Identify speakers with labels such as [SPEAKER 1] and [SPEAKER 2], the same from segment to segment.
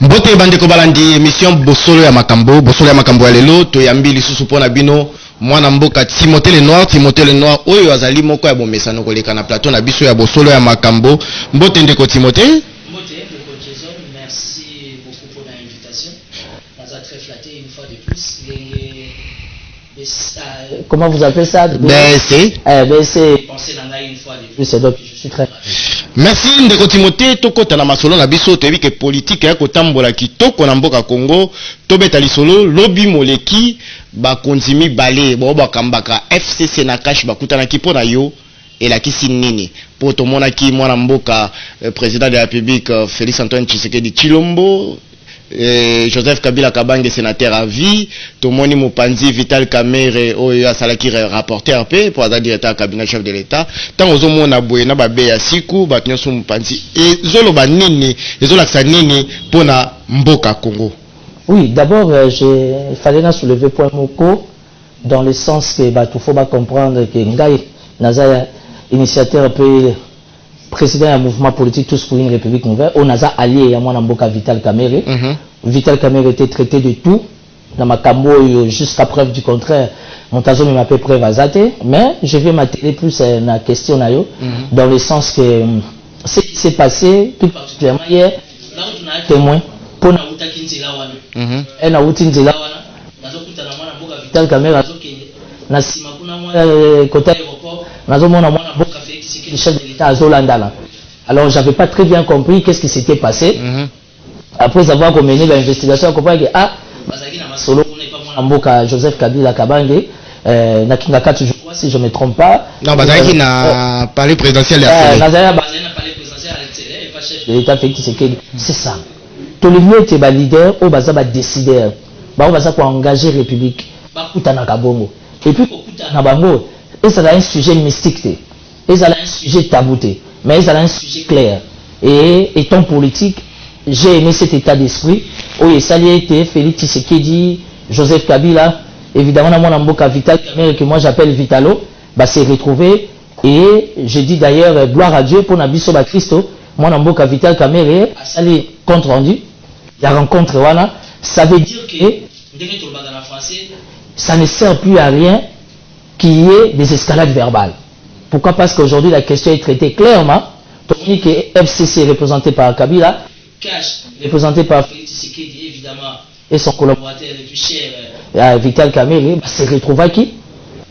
[SPEAKER 1] Mbote bandeko balandi émission Bosolo ya Makambo ya lelo to yambi lisusu pona bino mwana mboka Timothée le Noir oyo azali moko ya bomesano koleka na plateau na biso ya Bosolo ya Makambo. Mbote ndeko Timothée.
[SPEAKER 2] Mbote ndeko Jason, merci beaucoup pour l'invitation. On a très flatté une fois de plus. Comment vous appelez ça?
[SPEAKER 1] BC.
[SPEAKER 2] BC. Pensez dans une fois de plus, donc je suis très ravi.
[SPEAKER 1] Merci ndeko Timothée tokota na masolo na biso toyebi ke politique ya kotambola kitoko na mboka Congo tobeta lisolo lobi moleki bakonzimi bale bo bakambaka FCC na cash bakutana kipo na yo elakisi nini po tomona ki mwana mboka président de la République Félix Antoine Tshisekedi Tshilombo Joseph Kabila Kabange sénateur à vie, Tomoni Mopanzi Vital Kamerhe oyo asalaki rapporteur pe pour être directeur cabinet chef de l'État. Tant aux hommes na boye na babe ya siku batnyoso Mopanzi et zolo ba nini ezolo aksa nini pona mboka Congo.
[SPEAKER 2] Oui, d'abord il fallait na soulever point moko dans le sens que tout faut comprendre que ngai naza initiateur pe président d'un mouvement politique tous pour une république nouvelle, on a allié à mon mboka Vital Kamerhe. Vital Kamerhe était traité de tout dans ma cambo jusqu'à preuve du contraire. Mon tazo ne m'a pas preuve à zate, mais je vais m'atteler plus à la question dans le sens que ce qui s'est passé tout particulièrement hier, là où on a témoin pour na uta kinzela wana. Et na uta kinzela wana, nazo kutana mwana mboka Vital Kamerhe nazo kende na sima kuna mwana côté aéroport, nazo mwana mboka Félix Tshisekedi chef de l'État azolandala. Alors j'avais pas très bien compris qu'est-ce qui s'était passé. Après avoir mené l'investigation, on comprend que Bazaki na masolo on n'est pas mwana mboka Joseph Kabila Kabange na kingaka je crois si je me trompe pas.
[SPEAKER 1] Non, Bazaki na palais présidentiel
[SPEAKER 2] ya Nazaya Bazaki na palais présidentiel à l'extérieur et pas chef de l'État Félix Tshisekedi. C'est ça. Tout le mieux était ba leader au baza ba décideur. Ba baza ko engager république. Ba kutana kabongo. Et puis kutana bango et ça a un sujet mystique. Et ça a un sujet tabouté. Mais ça a un sujet clair. Et étant politique, j'ai aimé cet état d'esprit. Oui, ça a été Félix Tshisekedi, Joseph Kabila, évidemment, mon mboka Vital Kamerhe, que moi j'appelle Vitalo, s'est retrouvé. Et je dis d'ailleurs, gloire à Dieu pour Nabiso Christo, mon mboka Vital Kamerhe, a sali compte rendu, la rencontre, voilà. Ça veut dire que, ça ne sert plus à rien qu'il y ait des escalades verbales. Pourquoi? Parce qu'aujourd'hui, la question est traitée clairement. Tandis que FCC est représenté par Kabila, Cash représenté par Félix Tshisekedi, évidemment, et son collaborateur le plus cher, Vital Kamerhe, s'est retrouvé qui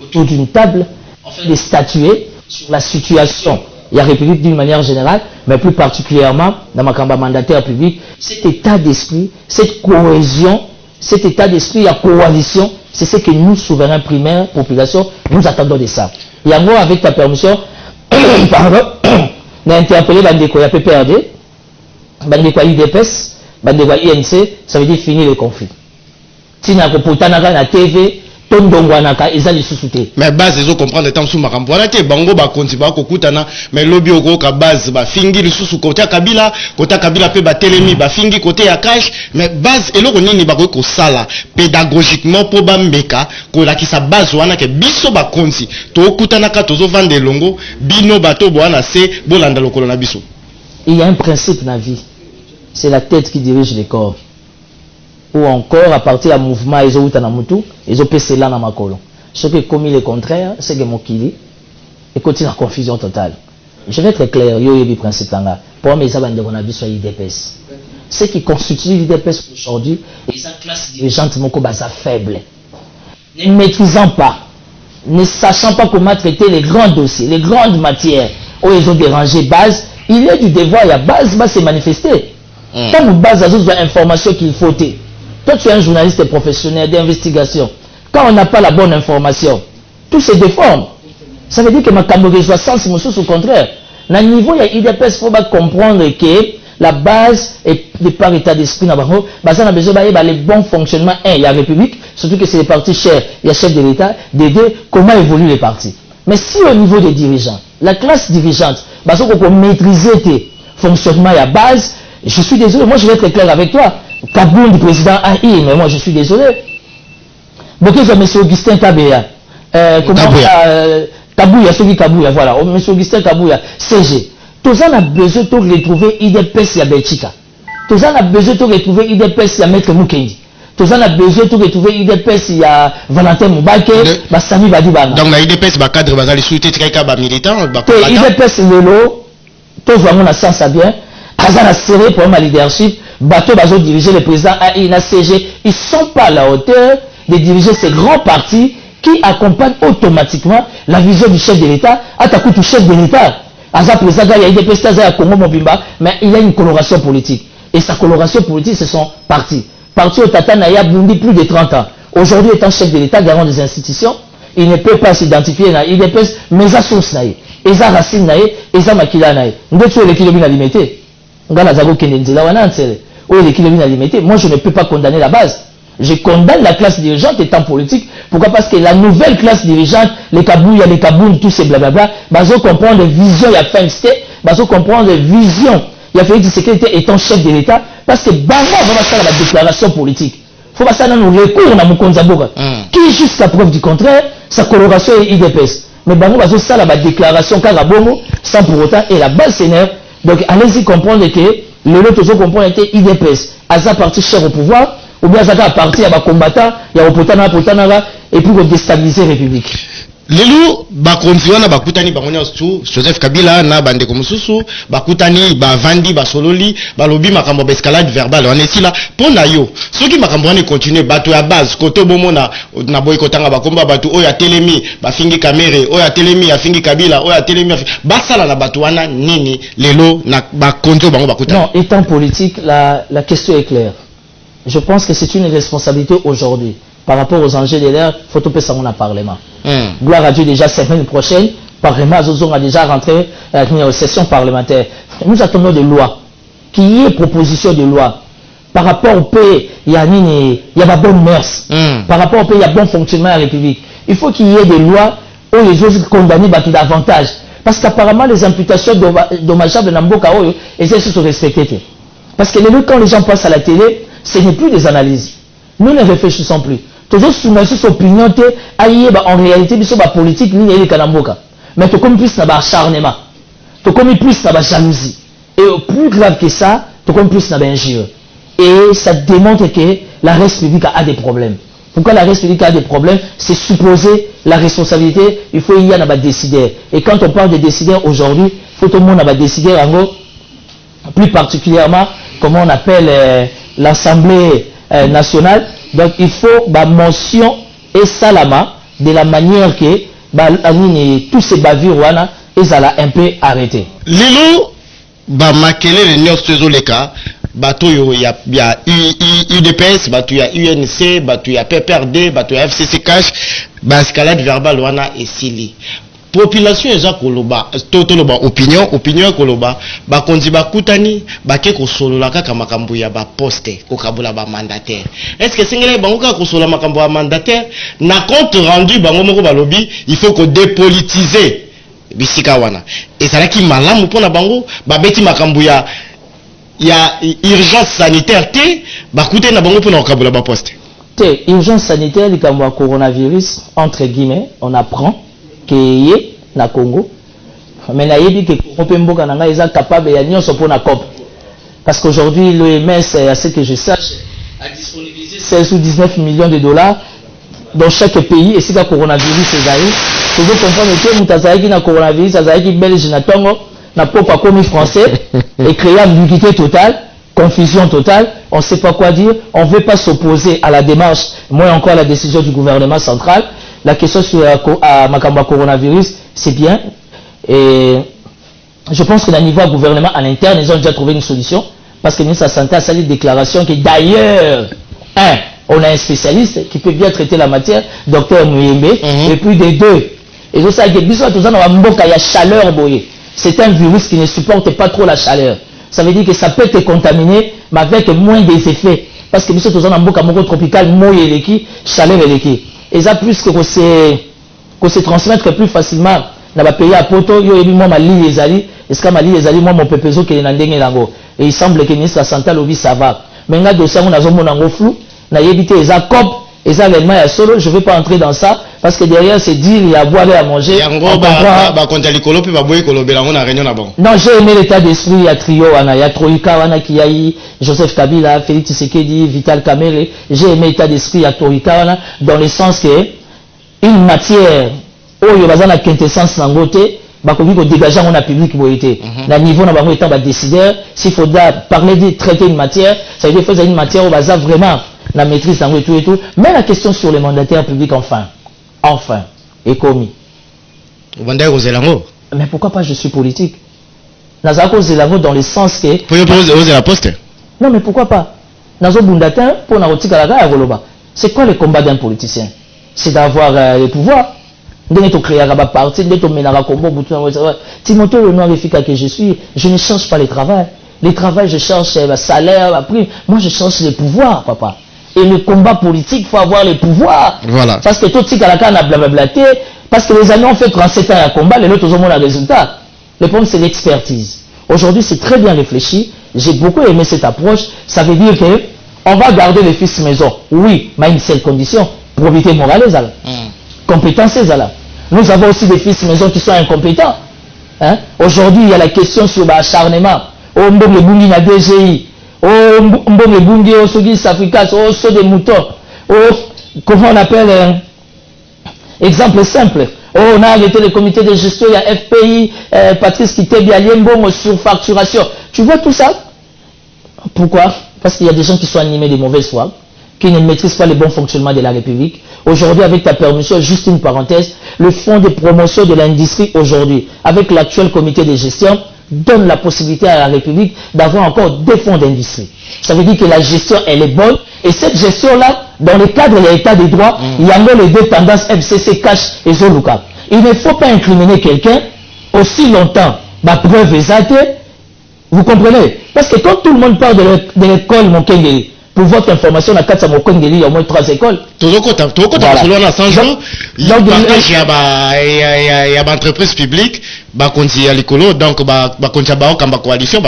[SPEAKER 2] autour d'une table, en fait, de statuer sur la situation de la République d'une manière générale, mais plus particulièrement dans ma campagne mandataire public, cet état d'esprit, cette cohésion, cet état d'esprit, la coalition, c'est ce que nous, souverains primaires, population, nous attendons de ça. Et à moi, avec ta permission, pardon, on a interpellé Bandeko, il y a PPRD, Bandeko IDPS, Bandeko INC, ça veut dire finir le conflit. Si on a na TV, tondongwanaka ezali susute.
[SPEAKER 1] Mais base ils ont comprendre le temps sous makambo wana te bango ba konzi ba kokutana mais lobby okoka base ba fingi lisusu côté Kabila pe ba telemi ba fingi côté ya cash mais base eloko nini ba ko sala pédagogiquement pour ba mbeka ko la kisa base wana ke biso ba konzi to kutana ka tozo vendre longo bino bato boana se bolanda lokolo na biso.
[SPEAKER 2] Il y a un principe dans la vie. C'est la tête qui dirige le corps. Ou encore à partir du mouvement ils ont ils ont passé là dans ma colonne. Ce qui est commis le contraire, c'est que mon kili et continue en confusion totale. Je vais être clair, il y a eu principe là. Pour mes amis de mon avis sur l'IDPS. Ce qui constitue l'IDPS aujourd'hui, et sa classe dirigeante moko basa faible. Ne maîtrisant pas, ne sachant pas comment traiter les grands dossiers, les grandes matières où ils ont dérangé base, il est du devoir, il y a base va se manifester. Quand vous base à d'autres informations qu'il faut. Toi, tu es un journaliste professionnel d'investigation. Quand on n'a pas la bonne information, tout se déforme. Ça veut dire que ma caméra soit sens, au contraire. Dans le niveau, il y a IDPS, il faut comprendre que la base est de par état d'esprit. Ça a besoin de le bon fonctionnement. Il y a la République, surtout que c'est les partis chers. Il y a chef de l'État, d'aider comment évoluent les partis. Mais si au niveau des dirigeants, la classe dirigeante, parce qu'on maîtrise le fonctionnement à base, je suis désolé, moi je vais être clair avec toi. Kaboun du président AI, mais moi je suis désolé. Beaucoup de M. Augustin Kabouya. Kabouya, celui Kabouya, voilà. M. Augustin Kabouya, CG. Tout ça, on a besoin de retrouver IDPS et Belchika. Tous on a besoin de retrouver IDPS, il y a Maître Mukendi. Tous on a besoin de retrouver IDPS, il y a Valentin Moubake, Sami Badibanga.
[SPEAKER 1] Donc, la IDPS, le cadre, il souhaité très militant.
[SPEAKER 2] IDPS, Lelo, tous vraiment la sens à bien. Azan a serré pour ma leadership. Bateau Bazo diriger le président AINACG. Ils ne sont pas à la hauteur de diriger ces grands partis qui accompagnent automatiquement la vision du chef de l'État. Atakou du chef de l'État. Azan président, il y a IDPS, il y a Congo Mobimba, mais il y a une coloration politique. Et sa coloration politique, ce sont partis. Parti au Tata Naya Bundi plus de 30 ans. Aujourd'hui, étant chef de l'État, garant des institutions, il ne peut pas s'identifier à IDPS, mais à source naïe. Et à racine naïe, et à makila naïe. Nous devons les kilomètres à limiter. Moi, je ne peux pas condamner la base. Je condamne la classe dirigeante étant politique. Pourquoi? Parce que la nouvelle classe dirigeante, les Kabouya, les Kaboun, tous ces blablabla, ils comprendre les visions, il y a FMST, ils comprendre les visions. Il y a Félix Tshisekedi étant chef de l'État, parce que Banga va faire la déclaration politique. Il faut pas ça dans nos recours dans Mukonzaboka. Qui, jusqu'à preuve du contraire, sa coloration est IDPS. Mais Banga va faire la déclaration Karabongo, sans pour autant, et la base s'énerve. Donc, allez-y comprendre que le lot toujours comprendre que IDPS, à sa partie cher au pouvoir, ou bien à sa partie, il y a des combattants, il y a des et puis pour déstabiliser la République.
[SPEAKER 1] Lelo bakonziwa na bakutani bangonya stu Joseph Kabila na bandeko mususu bakutani bavandi basololi balobi makambo ba escalade verbale on est là pona yo soki makambo wana continue bato ya base koto bomona na boy kotanga bakomba bato oya telemi bafingi kamere oya telemi afingi Kabila oya telemi basala na bato wana nini lelo na bakonzo bango bakutani.
[SPEAKER 2] Non, étant politique, la question est claire. Je pense que c'est une responsabilité aujourd'hui. Par rapport aux enjeux de l'ère, il faut tout passer dans le Parlement. Gloire à Dieu, déjà semaine prochaine, le Parlement a déjà rentré à une session parlementaire. Nous attendons des lois, qu'il y ait proposition de loi. Par rapport au pays, il y a la bonne mœurs. Par rapport au pays, il y a bon fonctionnement de la République. Il faut qu'il y ait des lois où les autres condamnés davantage. Parce qu'apparemment, les imputations dommageables dans Mboka, elles sont respectées. Parce que quand les gens passent à la télé, ce n'est plus des analyses. Nous ne réfléchissons plus. Toujours soumettre cette opinion en réalité de la politique ni les kanamboka. Mais tout comme plus n'a pas acharnement. Tout comme plus n'a pas jalousie. Et plus grave que ça, tout comme plus n'a pas injure. Et ça démontre que la République a des problèmes. Pourquoi la République a des problèmes? C'est supposer la responsabilité, il faut y avoir des décideurs. Et quand on parle de décideurs aujourd'hui, il faut tout le monde avoir décidé en gros, plus particulièrement, comment on appelle l'Assemblée nationale. Donc il faut mention et salama de la manière que tous ces bavures ils allaient un peu arrêter.
[SPEAKER 1] Lelo makele le nyos les cas bato yo ya UDPS bato ya UNC bato ya PPRD bato ya FCC cash escalade verbale wana esili. Population eza koloba totoloba opinion koloba bakonzi bakutani bake kosolola kaka makambo ya ba poste kokabula ba mandataire. Est-ce que singele bango ka kosolola makambo ya mandataire na compte rendu bango moko balobi il faut ko dépolitiser bisika wana. Et ça la ki malamu pona bango babeti makambo ya urgence sanitaire te bakute na bango pona kokabula ba poste.
[SPEAKER 2] Te urgence sanitaire likambo ya coronavirus entre guillemets on apprend que na Congo mais na yebi que Mboka nanga est capable ya nyonso pour na COP parce qu'aujourd'hui l'OMS à ce que je sache a disponibilisé 16 ou 19 millions de dollars dans chaque pays et si le coronavirus est arrivé vous comprenez que mutazaki na coronavirus azaki belge na tongo na pop comme français et créer ambiguïté totale, confusion totale, on ne sait pas quoi dire, on ne veut pas s'opposer à la démarche, moins encore à la décision du gouvernement central. La question sur Makamba coronavirus, c'est bien. Et je pense que dans le niveau du gouvernement en interne, ils ont déjà trouvé une solution. Parce que le ministre de la Santé a sali une déclaration que d'ailleurs, on a un spécialiste qui peut bien traiter la matière, Dr Mouyembe, et puis des deux. Et je sais que il y a chaleur. C'est un virus qui ne supporte pas trop la chaleur. Ça veut dire que ça peut te contaminer, mais avec moins des effets. Parce que nous sommes dans un mboka tropical, chaleur et et ça plus que se transmettre plus facilement dans le pays à poto yo ebi moi mali les ali est-ce que mali les ali moi mon pepezo qui est dans ndenge lango et il semble que ministre de la santé lobi ça va mais nga dossier on a zo mona ngo flou na yebité eza cop eza l'élément ya solo je vais pas entrer dans ça Parce que derrière, c'est dire, il y a à boire et à manger. Non, j'ai aimé l'état d'esprit, il y a trio, il y a Troïka, il y a Joseph Kabila, Félix Tshisekedi, Vital Kamerhe. J'ai aimé l'état d'esprit, il y a Troïka, dans le sens que une matière, où il y a la quintessence dans le côté, bakoki ko dégager on a public boité na niveau na bango étant ba décideur s'il faudra parler de traiter une matière ça veut dire faut une matière où baza vraiment la maîtrise dans et tout mais la question sur les mandataires publics enfin est commis mais pourquoi pas je suis politique nazako zelango dans le sens que
[SPEAKER 1] pour poser la poste
[SPEAKER 2] non mais pourquoi pas nazo bundatin pour na rotika la ya goloba c'est quoi le combat d'un politicien c'est d'avoir le pouvoir. Parti, Timothée Lenoir efficace que je suis, je ne cherche pas le travail. Le travail, je cherche le salaire, la prime. Moi, je cherche le pouvoir, papa. Et le combat politique, il faut avoir le pouvoir.
[SPEAKER 1] Voilà.
[SPEAKER 2] Parce que tout ce qu'on a blablablaté, parce que les amis ont fait 37 ans à combat, les autres ont le résultat. Le problème, c'est l'expertise. Aujourd'hui, c'est très bien réfléchi. J'ai beaucoup aimé cette approche. Ça veut dire que on va garder les fils maison. Oui, mais à une seule condition. Probité morale, compétences, là. Nous avons aussi des fils maison qui sont incompétents. Hein? Aujourd'hui, il y a la question sur l'acharnement. Oh, mbonge bungi na DGI. Oh, mbonge bungi au Sogis Africa, oh, saut des moutons. Oh, comment on appelle exemple simple. Oh, on a arrêté le comité de gestion, il y a FPI, Patrice Kitebia, Liembongo sur facturation. Tu vois tout ça? Pourquoi? Parce qu'il y a des gens qui sont animés de mauvaise foi, qui ne maîtrisent pas le bon fonctionnement de la République. Aujourd'hui, avec ta permission, juste une parenthèse, le fonds de promotion de l'industrie aujourd'hui, avec l'actuel comité de gestion, donne la possibilité à la République d'avoir encore des fonds d'industrie. Ça veut dire que la gestion, elle est bonne, et cette gestion-là, dans le cadre de l'état des droits, il y a encore les deux tendances FCC, cash et Zoluka. Il ne faut pas incriminer quelqu'un aussi longtemps, ma preuve exacte, vous comprenez? Parce que quand tout le monde parle de l'école Mokengeli, pour votre information, la 4 Mokengeli, il y a au moins 3 écoles.
[SPEAKER 1] Il y a une entreprise publique, donc coalition,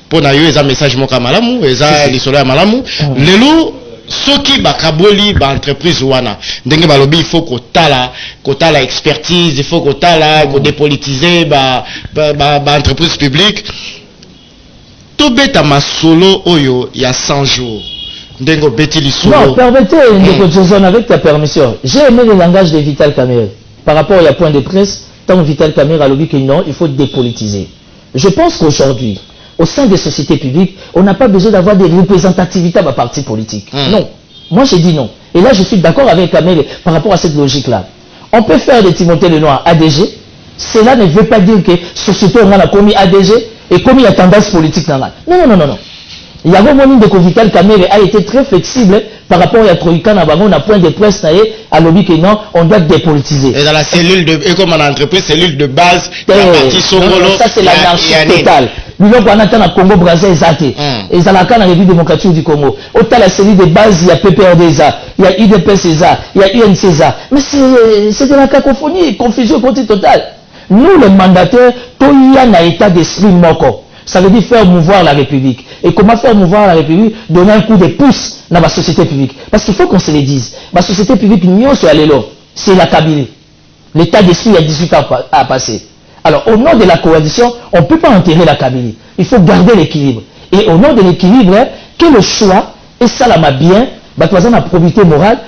[SPEAKER 1] pour un message soki bakaboli ba entreprise wana ndenge balobi il faut kotala expertise il faut kotala ko dépolitiser ba entreprise publique to beta masolo oyo ya 100 jours ndenge beti lisolo.
[SPEAKER 2] Non, permettez de Jason avec ta permission. J'ai aimé le langage de Vital Kamerhe par rapport à point de presse tant Vital Kamerhe a lobby que non, il faut dépolitiser. Je pense qu'aujourd'hui au sein des sociétés publiques, on n'a pas besoin d'avoir des représentativités à ma parti politique. Non. Moi, j'ai dit non. Et là, je suis d'accord avec Kamerhe par rapport à cette logique-là. On peut faire de Timothée Lenoir ADG. Cela ne veut pas dire que société on a commis ADG et comme il y a tendance politique dans la. Non. Il y a un de Vital Kamerhe a été très flexible par rapport à Troïka Nabango, on a point de presse à lobby que non, on doit dépolitiser.
[SPEAKER 1] Et dans la cellule de, et comme en entreprise, cellule de base, la partie Songolo,
[SPEAKER 2] ça c'est l'anarchie totale. Nous on attend à Congo Brazzaville Zate. Et dans la République démocratique du Congo. Autant la cellule de base, il y a PPRDza, il y a UDPSza, il y a UNCza. Mais c'est de la cacophonie, confusion totale. Nous les mandataires, tout y a un état d'esprit moko. Ça veut dire faire mouvoir la République. Et comment faire mouvoir la République? Donner un coup de pouce dans la société publique. Parce qu'il faut qu'on se le dise. La société publique, c'est la Kabylie. L'état d'esprit, il y a 18 ans à passer. Alors, au nom de la coalition, on ne peut pas enterrer la Kabylie. Il faut garder l'équilibre. Et au nom de l'équilibre, que le choix, et ça là m'a bien, la probité morale,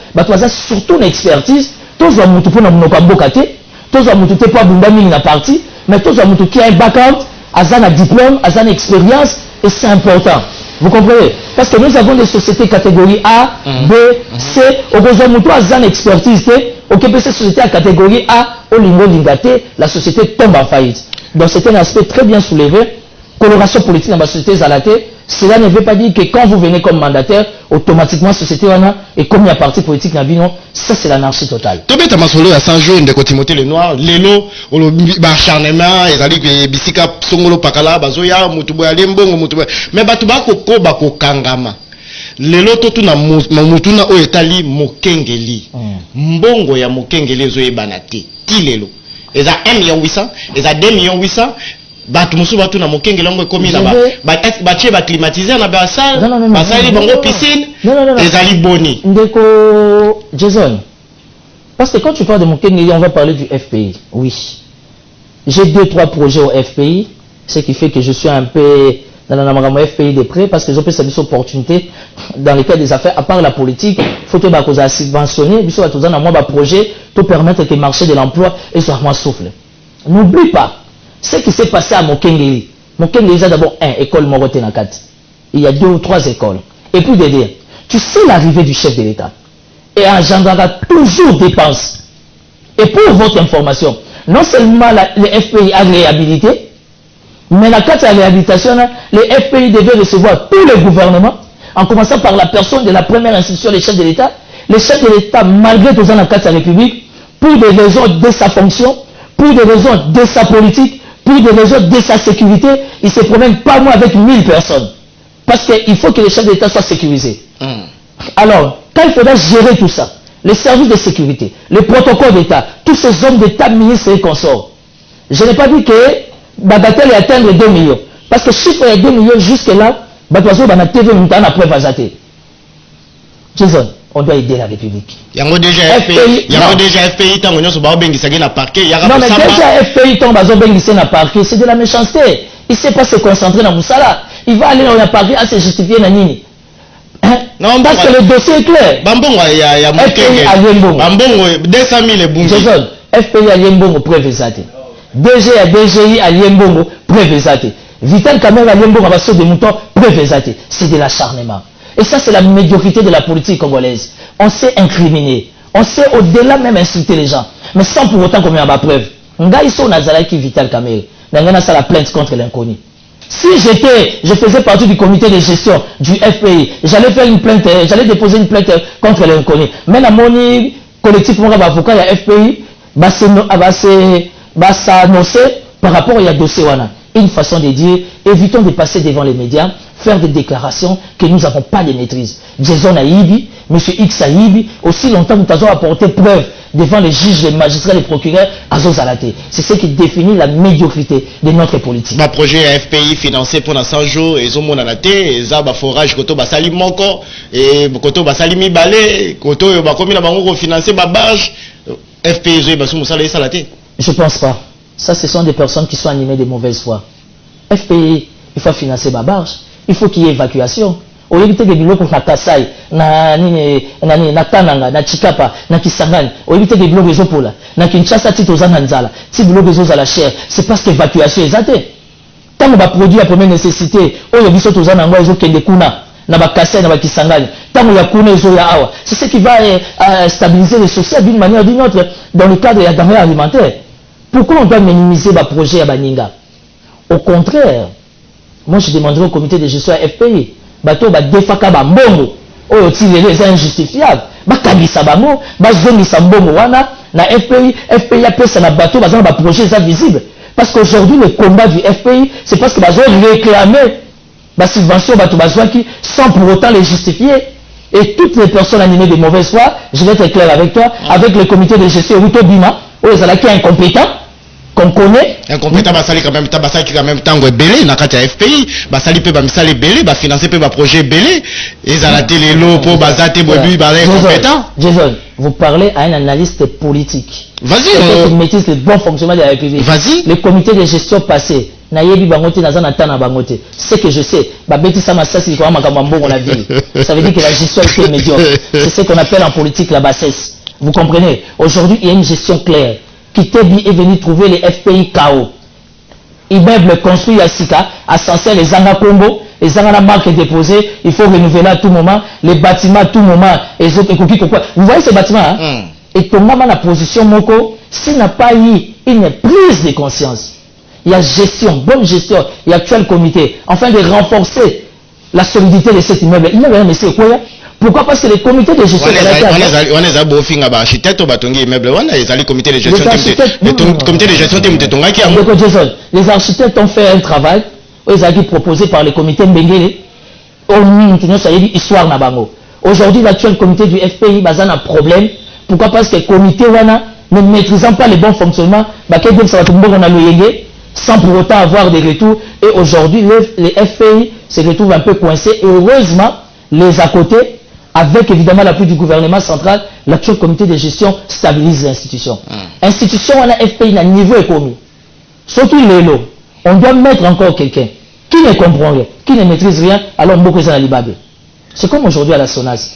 [SPEAKER 2] surtout l'expertise, tous les gens qui n'ont pas bocaté, tous les gens qui n'ont pas bombardé la partie, mais tous les gens qui ont un background, un diplôme, une expérience, et c'est important. Vous comprenez? Parce que nous avons des sociétés catégorie A, B, C, au besoin de une expertise, au ces sociétés à catégorie A, au lingo lingate, la société tombe en faillite. Donc c'est un aspect très bien soulevé. Coloration politique dans la société Zalaté, cela ne veut pas dire que quand vous venez comme mandataire, automatiquement la société et comme il y a parti politique dans ça c'est l'anarchie totale.
[SPEAKER 1] Tobeta masolo ya 100 jours de Timothée Lenoir, lelo olo acharnement ezali ke bisika songolo pakala bazoya mutubo ya lembongo mutubo mais batu bako bako kangama. Lelo to tuna mutuna o etali mokengeli. Mbongo ya mokengeli zo ebana te. Ti lelo. Eza 1,800,000, eza 2,800,000. Batu musu batu na mokenge longo komi na ba tie ba climatiser na ba salle ba salle bango piscine ezali boni
[SPEAKER 2] ndeko Jason Parce que quand tu parles de Mokengeli, on va parler du FPI. Oui. J'ai 2-3 projets au FPI, ce qui fait que je suis un peu dans la FPI de près, parce que j'ai cette opportunité dans les cas des affaires, à part la politique, il faut que je subventionner, il faut que je un projet pour permettre que le marché de l'emploi soit moins souffle. N'oublie pas ce qui s'est passé à Mokengeli. Mokengeli a d'abord une école Moroté Nakat. Il y a 2 ou 3 écoles. Et puis de dire, tu sais l'arrivée du chef de l'État. Et engendrera toujours dépenses. Et pour votre information, non seulement le FPI a réhabilité, mais la carte de réhabilitation, le FPI devait recevoir tous les gouvernements, en commençant par la personne de la première institution, le chef de l'État. Le chef de l'État, malgré tout ça, la carte de la République, pour des raisons de sa fonction, pour des raisons de sa politique, pour des raisons de sa sécurité, il se promène pas moins avec 1000 personnes. Parce qu'il faut que le chef de l'État soit sécurisé. Alors, quand il faudra gérer tout ça, les services de sécurité, les protocoles d'État, tous ces hommes d'État, ministres et consorts, je n'ai pas dit que Bagatelle est atteindre 2 millions. Parce que chiffre est 2 millions jusque-là, Batoiseau, Bana TV, Moutana, après Vazaté. Jason, on doit aider la République.
[SPEAKER 1] Il y a déjà FPI, il y a déjà FPI, tant qu'on a bengi ça na parquet, il y a
[SPEAKER 2] non mais déjà FPI tant bazo bengi ça na parquet, c'est de la méchanceté. Il sait pas se concentrer dans Moussala. Il va aller dans la parquet à se justifier na nini. Non, parce que le dossier est clair.
[SPEAKER 1] Bambongo il y a
[SPEAKER 2] FPI à Liembongo.
[SPEAKER 1] Bambongo 200 000 et bungi.
[SPEAKER 2] Jason, FPI à Liembongo preuve exacte. DG à DGI à Liembongo preuve exacte. Vital Kamel à Liembongo à saut de mouton preuve exacte. C'est de l'acharnement. Et ça, c'est la médiocrité de la politique congolaise. On sait incriminer. On sait au-delà même insulter les gens. Mais sans pour autant qu'on ait ma preuve. Nga iso Nazara qui Vital Kamel. N'a ça la plainte contre l'inconnu. Si je faisais partie du comité de gestion du FPI, j'allais faire une plainte, j'allais déposer une plainte contre l'inconnu. Mais dans mon collectif, mon avocat, il y a FPI, s'annoncer par rapport à dossier wana. Une façon de dire, évitons de passer devant les médias, faire des déclarations que nous n'avons pas de maîtrise. Jason Aïbi, M. X Aïbi, aussi longtemps nous avons apporté preuve devant les juges, les magistrats, les procureurs, à Zozalate. C'est ce qui définit la médiocrité de notre politique.
[SPEAKER 1] Ma projet FPI financé pendant 100 jours, et ont monanate, et ça, forage, koto basali moko, et koto basali mi balé, koto bakomi na bango financé ma barge, FPI zoé basou moussala et salate.
[SPEAKER 2] Je pense pas. Ça, ce sont des personnes qui sont animées de mauvaise foi. FPI, il faut financer ma barge. Il faut qu'il y ait évacuation. Au lieu de biloko na Kasai, na Tananga, na Chikapa, na Kisangani, au lieu de biloko ezopola, na Kinshasa tito za nzala, ti biloko ezoza la chair, c'est parce que évacuation ezate. Tant on va produire la première nécessité, oyo biso toza nango ezokende kuna, na ba Kasai na ba Kisangani, tant on ya kuna ezo ya awa. C'est ce qui va stabiliser les sociétés d'une manière ou d'une autre dans le cadre de la denrée alimentaire. Pourquoi on doit minimiser le projet à Baninga? Au contraire, moi je demanderai au comité de gestion à FPI, bateau ba defaka ba mbongo, oyo tirele c'est injustifiable. Ba kabisa ba mo, ba zomisa mbongo wana na FPI a pesa na bateau ba ba projet ça visible. Parce qu'aujourd'hui le combat du FPI, c'est parce que ba zo réclamer ba subvention bateau ba qui sans pour autant les justifier. Et toutes les personnes animées de mauvaise foi, je vais être clair avec toi, avec le comité de gestion Ruto Bima, oyo zalaki incompétent. Qu'on connaît.
[SPEAKER 1] Incompétent, basali quand même temps belé, na kati FPI, basali pe ba misali belé, ba financer pe ba projet belé, et la télé lo po bazate bobu ba incompétent.
[SPEAKER 2] Jason, vous parlez à un analyste politique.
[SPEAKER 1] Vas-y.
[SPEAKER 2] Qui maîtrise le bon fonctionnement de la République.
[SPEAKER 1] Vas-y.
[SPEAKER 2] Le comité de gestion passé, na yebi bangote na zana tana bangote. Ce que je sais, ba beti sama sasi ko makambo mbongo la ville. Ça veut dire que la gestion est médiocre. C'est ce qu'on appelle en politique la bassesse. Vous comprenez? Aujourd'hui, il y a une gestion claire. Kitebi est venu trouver les FPI KO. Immeuble construit à Sika, ascenseur les Zanga Congo, les Zanga la marque est déposée, il faut renouveler à tout moment, les bâtiments à tout moment, et les autres, vous voyez ces bâtiments, hein? Et ton maman la position Moko, s'il n'a pas eu une prise de conscience, il y a gestion, bonne gestion, il y a actuel comité, afin de renforcer la solidité de cet immeuble. Immeuble, mais c'est quoi? Pourquoi? Parce que les comités de gestion les architectes ont fait un travail proposé par les comités Mbengele. Aujourd'hui, l'actuel comité du FPI a un problème. Pourquoi? Parce que le comité ne maîtrisant pas le bon fonctionnement, sans pour autant avoir des retours. Et aujourd'hui, les FPI se retrouvent un peu coincés. Et heureusement, les à côté, avec évidemment l'appui du gouvernement central, l'actuel comité de gestion stabilise l'institution. Institution, on a FPI à niveau économique. Surtout les lots, on doit mettre encore quelqu'un qui ne comprend rien, qui ne maîtrise rien, alors beaucoup de l'Ibabé. C'est comme aujourd'hui à la SONAS.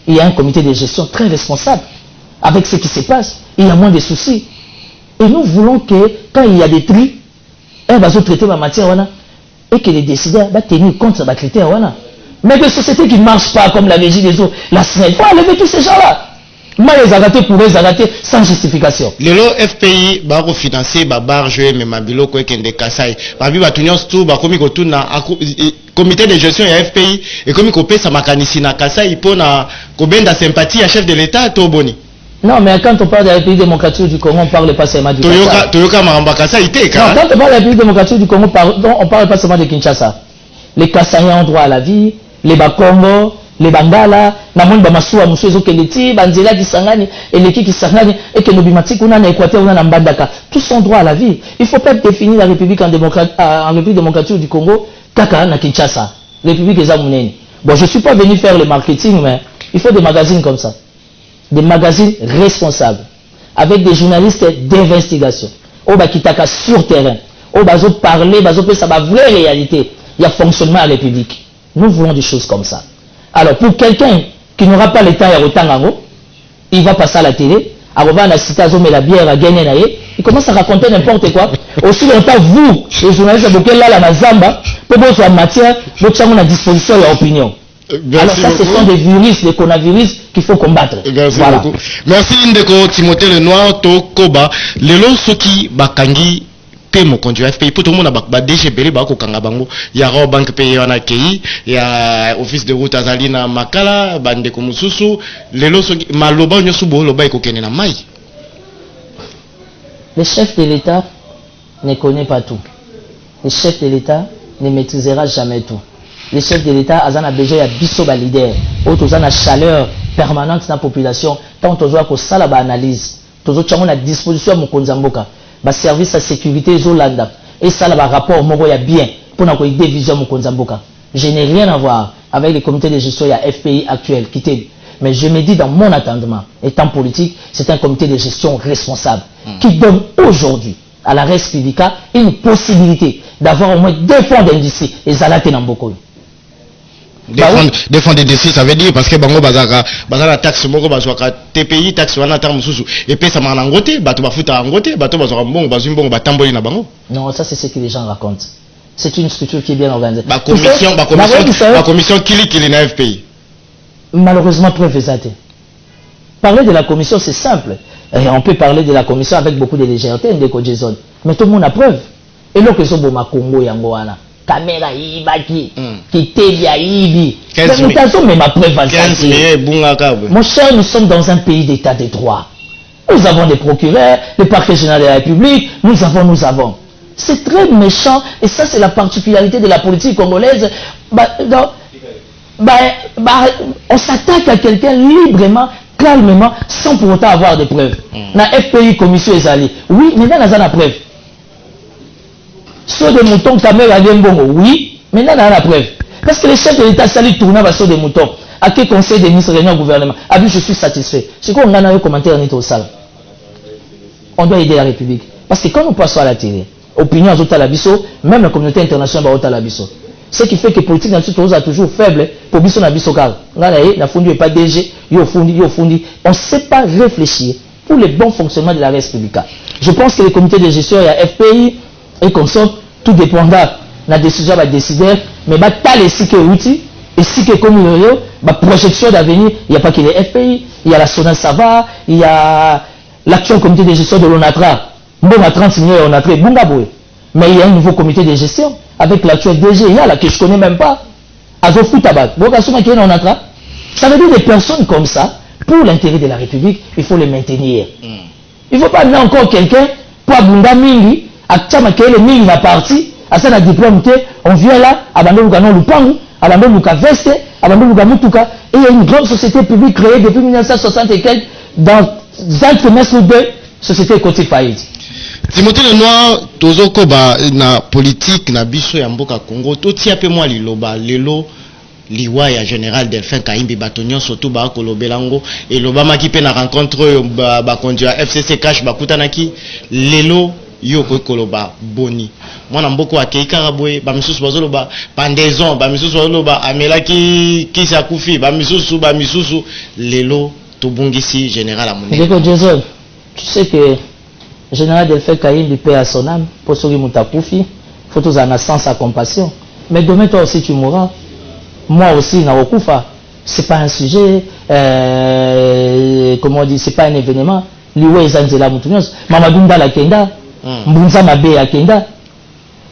[SPEAKER 2] Il y a un comité de gestion très responsable. Avec ce qui se passe, il y a moins de soucis. Et nous voulons que quand il y a des tri, on va se traiter ma matière et que les décideurs vont tenir compte de ces critères. Mais des sociétés qui ne marchent pas comme la régie des eaux, la SNEL, il faut enlever tous ces gens-là. Moi, les arrêter pour les arrêter sans justification.
[SPEAKER 1] Le FPI va refinancer ba barge mais mabilo ko ekende Kasai. Ba bi batunyo stu ba komi ko tuna comité de gestion ya FPI et komi ko pesa makanisi na Kasai pona ko benda sympathie à chef de l'état to boni.
[SPEAKER 2] Non, mais quand on parle de la République démocratique du Congo, on parle pas seulement du Kasai.
[SPEAKER 1] Toyoka maramba Kasai te ka.
[SPEAKER 2] Non, quand on parle de la République démocratique du Congo, on parle pas seulement de Kinshasa. Les Kasaïens ont droit à la vie, les Bakongo, les Bangala, namoni ba masuwa musu ezo keleti, banzela kisangani, eleki kisangani, et que nobimatik on a na Équateur, on a na Mbandaka. Tous ont droit à la vie. Il faut pas définir la République en République démocratique du Congo, kaka na Kinshasa. République eza munene. Bon, je suis pas venu faire le marketing, mais il faut des magazines comme ça. Des magazines responsables, avec des journalistes d'investigation, au bakitaka sur terrain, au bazo parler, bazo peut ça va vraie réalité. Il y a fonctionnement à la République. Nous voulons des choses comme ça. Alors pour quelqu'un qui n'aura pas le temps à Rotangango, il va passer à la télé, à la cité à la bière à gagner naïe, il commence à raconter n'importe quoi. Aussi longtemps vous, les journalistes de là la Mazamba, pour votre matière, votre chambre à disposition et opinion. Alors ça, ce sont des virus, des coronavirus qu'il faut combattre.
[SPEAKER 1] Merci beaucoup. Merci Ndeko Timothée Lenoir, Tokoba. Lelo Soki Bakangi Temo kondu FPI. Pour tout le monde, ba DGBL, ba kokanga bango. Ya Raw Bank Pays wana Kei, ya Office de Route Azalina Makala, Bandeko Mususu. Lelo Soki Maloba Nyosubo, Loba Ekokene na Mai.
[SPEAKER 2] Le chef de l'État ne connaît pas tout. Le chef de l'État ne maîtrisera jamais tout. Les chefs de l'État, ils ont besoin de biso leader. Autres, ils ont la chaleur permanente dans la population. Tant qu'ils ont ça la analyse, tous autres ont à disposition de Mokonzamboka. Le service de sécurité Zolanda et ça le rapport mogo ya bien pour nous aider vision Mokonzamboka. Je n'ai rien à voir avec le comité de gestion ya FPI actuel qui était. Mais je me dis dans mon attendement, étant politique, c'est un comité de gestion responsable qui donne aujourd'hui à la res publica une possibilité d'avoir au moins 2 fonds d'industrie et Zalate Namboko.
[SPEAKER 1] Défendre des décès, ça veut dire parce que bango bazaka taxe moko bazwaka TPI taxe wana terme mususu et puis ça m'a angoté bato bafuta angoté bato bazwaka mbongo bazumbongo batamboli na bango.
[SPEAKER 2] Non, ça c'est ce que les gens racontent. C'est une structure qui est bien organisée.
[SPEAKER 1] La commission qui na FPI.
[SPEAKER 2] Malheureusement preuve exacte. Parler de la commission c'est simple. Et on peut parler de la commission avec beaucoup de légèreté ndeko Jason. Mais tout le monde a preuve. Et là que so boma Congo yango wana. Caméra ibaki qui tebia ibi. Mais ma preuve mon cher, nous sommes dans un pays d'état de droit. Nous avons des procureurs, le parquet général de la République, nous avons. C'est très méchant et ça c'est la particularité de la politique congolaise. On s'attaque à quelqu'un librement, calmement, sans pour autant avoir des preuves. La FPI commission est allée. Oui, mais là, on a la preuve. Sur des moutons, caméra Gembongo, oui, maintenant on a la preuve. Parce que le chef de l'État s'allie tourner sur des moutons. À quel conseil des ministres réunion au gouvernement? Ah oui, je suis satisfait. C'est quoi on a un commentaire en salle. On doit aider la République. Parce que quand on passe à la télé, opinion à Zotalabiso, même la communauté internationale va Zotalabiso. Ce qui fait que la politique est toujours faible pour Bisso Nabiso Kar. La Fondi n'est pas DG, Yofundi. On ne sait pas réfléchir pour le bon fonctionnement de la République. Je pense que les comités de gestion, il y a FPI, et comme ça, tout dépendra de la décision va décider, mais pas les cycles outils, et si que comme il y a projection d'avenir, il n'y a pas que les FPI, il y a la SONAS Sava, il y a l'action comité de gestion de l'ONATRA, bon à 30 millions ONATRA, mais il y a un nouveau comité de gestion, avec l'actuel DG, il y a là que je ne connais même pas, Azofu Tabat, ça veut dire des personnes comme ça, pour l'intérêt de la République, il faut les maintenir. Il ne faut pas amener encore quelqu'un pour Abunda Mingi, à Tchama Kele Mingi na parti, à ça na diplôme, on vient là, abandon Lugano Lupangu, abandon Luka Veste, abandon Luka Mutuka, et il y a une grande société publique créée depuis 1960 et quelques, dans un trimestre ou 2, société côté faillite.
[SPEAKER 1] Timothée Lenoir, Tozo Koba, na politique, na biso ya mboka Congo, toti ape moi liloba, lelo, liwa ya général Delphin Kaimbi batonyo surtout ba kolobelango et lobama ki pe na rencontre ba konja FCC cash bakutanaki lelo yo ko koloba boni mwana mboko akeika rabwe ba misusu bazoloba pendaison ba misusu bazoloba amelaki kisa kufi ba misusu lelo tobungisi général amune.
[SPEAKER 2] Ndeko Jason, tu sais que général Delphin Kaimbi paie à son âme pour souri mutakufi, faut tous en sens à compassion. Mais demain toi aussi tu mourras. Moi aussi na okufa. C'est pas un sujet comment on dit, c'est pas un événement. Liwe ezanzela mutunyos. Mamadou Ndala kenda. Mbunza mabe akenda.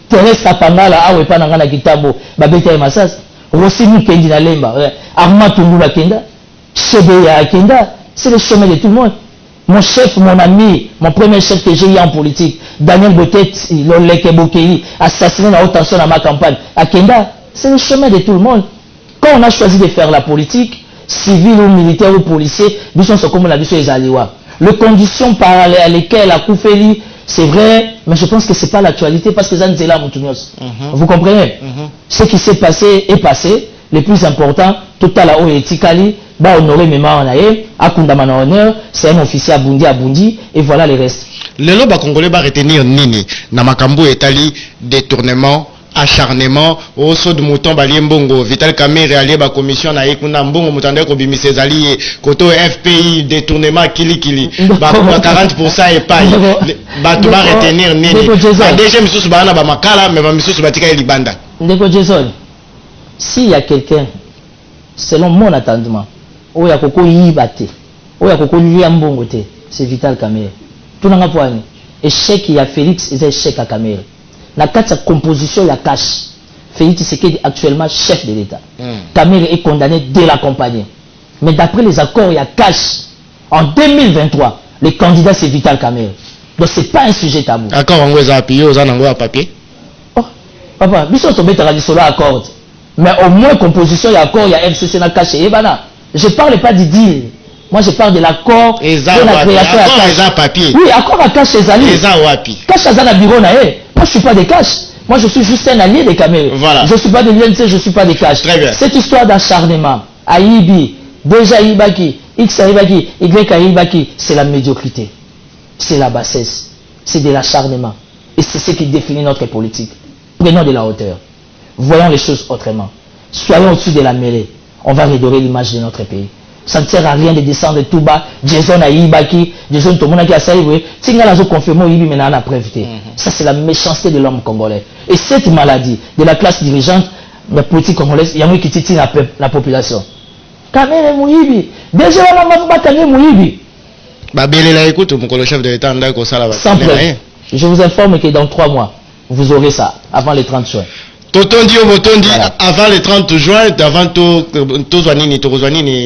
[SPEAKER 2] Teresa Pangala awe pa nanga na kitabo babeta ya masas. Rossi Mukendi na lemba. Arma Tungula kenda. Chebe ya kenda. C'est le chemin de tout le monde. Mon chef, mon ami, mon premier chef que j'ai eu en politique, Daniel Botet, Loleke Bokeli, assassiné dans haute tension dans ma campagne, à Kenda, c'est le chemin de tout le monde. Quand on a choisi de faire la politique, civile ou militaire ou policier, nous sommes comme on a dit sur les Aliwa. Les conditions par lesquelles a Koufeli, c'est vrai, mais je pense que c'est pas l'actualité parce que ça nous est là, vous comprenez? Ce qui s'est passé est passé. Le plus important, tout à la haut etikali, ba honorer mémoire nae, akunda mana honneur, c'est un officier abundi, et voilà les restes.
[SPEAKER 1] Le loba congolais va retenir nini, na makambo etali, détournement, acharnement, au saut de mouton bali mbongo, Vital Kamerhe allié ba commission na ekunda mbongo mutande ko bimise zali, koto FPI, détournement kili, ba 40% et pas, ba tu vas retenir nini. La deuxième source ba na ba makala, mais ba misusu batika elibanda.
[SPEAKER 2] Ndeko Jason. S'il y a quelqu'un, selon mon attendement, où il y a beaucoup yibate, où il y a beaucoup liambongote, c'est Vital Kamerhe. Tout le monde échec, il y a Félix, il y a échec à Kamerhe. Dans la composition, il y a cash. Félix Tshisekedi est actuellement chef de l'État. Kamerhe est condamné de l'accompagner. Mais d'après les accords, il y a cash. En 2023, le candidat c'est Vital Kamerhe. Donc c'est pas un sujet tabou.
[SPEAKER 1] Accord, on va appuyer aux anangos à papier.
[SPEAKER 2] Oh, papa, bisous tombé à la accord. Mais au moins, composition, il y a accord, il y a FCC na cash et Ebana. Je parle pas du deal. Moi, je parle de l'accord de la création à cash.
[SPEAKER 1] Papier.
[SPEAKER 2] Oui, accord à cash chez Ali. Cash à Zana Bureau, moi, je suis pas des cash. Moi, je suis juste un allié des Kamerhe.
[SPEAKER 1] Voilà.
[SPEAKER 2] Je suis pas de l'UNC, je suis pas des cash.
[SPEAKER 1] Très bien.
[SPEAKER 2] Cette histoire d'acharnement, Aïbi, déjà Ibaki, X Aïbaki, Y Aïbaki, c'est la médiocrité. C'est la bassesse. C'est de l'acharnement. Et c'est ce qui définit notre politique. Prenons de la hauteur. Voyons les choses autrement. Soyons au-dessus de la mêlée. On va redorer l'image de notre pays. Ça ne sert à rien de descendre tout bas. Jason Aïbaki, Jason Tomonaki Asaïboué. Tingala zo confirmé Ibi mais la preuve. Ça c'est la méchanceté de l'homme congolais. Et cette maladie de la classe dirigeante de la politique congolaise, il y a moi qui titille la population. Kamerhe Mouibi. Déjà on va Kamerhe Mouibi.
[SPEAKER 1] Babele la écoute, mon chef de l'État anda ko sala ba.
[SPEAKER 2] Sans preuve. Je vous informe que dans 3 mois, vous aurez ça avant le 30 juin.
[SPEAKER 1] Totondi au Motondi avant le 30 juin, avant Tozwanini.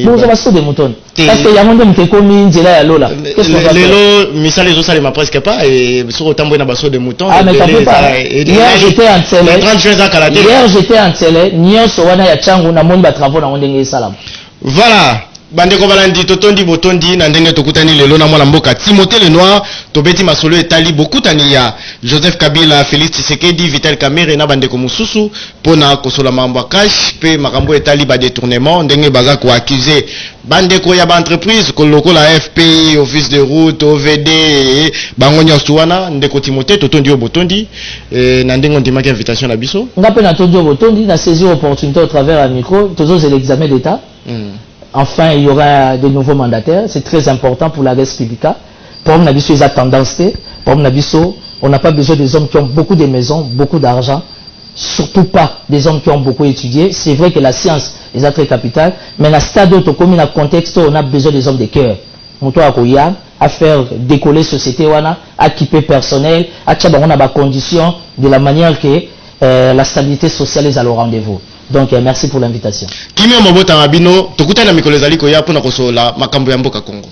[SPEAKER 2] Bon, ça va se démoutonner. Parce qu'il y a un monde qui est commis, Nzela et Lola.
[SPEAKER 1] Lelo, Missal les autres, presque pas, et sur autant de basso de mouton.
[SPEAKER 2] Ah, mais t'as pas. Hier, j'étais en télé.
[SPEAKER 1] Le 30 juin,
[SPEAKER 2] hier, j'étais en télé. Nyon Sowana ya Changu, na monde travaux na Ondenge Salam.
[SPEAKER 1] Voilà. Bandeko balandi totondi botondi na ndenge tokutani lelo na mwana mboka Timothée Lenoir tobeti masolo etali bokutani ya Joseph Kabila, Félix Tshisekedi, Vital Kamerhe na bandeko mususu pona kosola mambo cash pe makambo etali ba détournement ndenge baza ko accuser bandeko ya ba entreprise koloko la FPI, office de route, OVD bango nyonso wana ndeko Timothée totondi botondi na ndenge ndimaki invitation na biso
[SPEAKER 2] ngape na totondi botondi na saisir opportunité au travers un micro toujours c'est l'examen d'état. Enfin, il y aura de nouveaux mandataires. C'est très important pour la res publica. Pour on a vu les tendance. Pour on a vu on n'a pas besoin des hommes qui ont beaucoup de maisons, beaucoup d'argent. Surtout pas des hommes qui ont beaucoup étudié. C'est vrai que la science est très capitale. Mais dans ce stade où comme dans le contexte, on a besoin des hommes de cœur. À faire décoller la société, à équiper personnel, à on a des conditions de la manière que la stabilité sociale est à le rendez-vous. Donc merci pour l'invitation.
[SPEAKER 1] Kimi Mobota Mabino, tokuta na mikolo ezali koya pona kosola makambo ya mboka Kongo.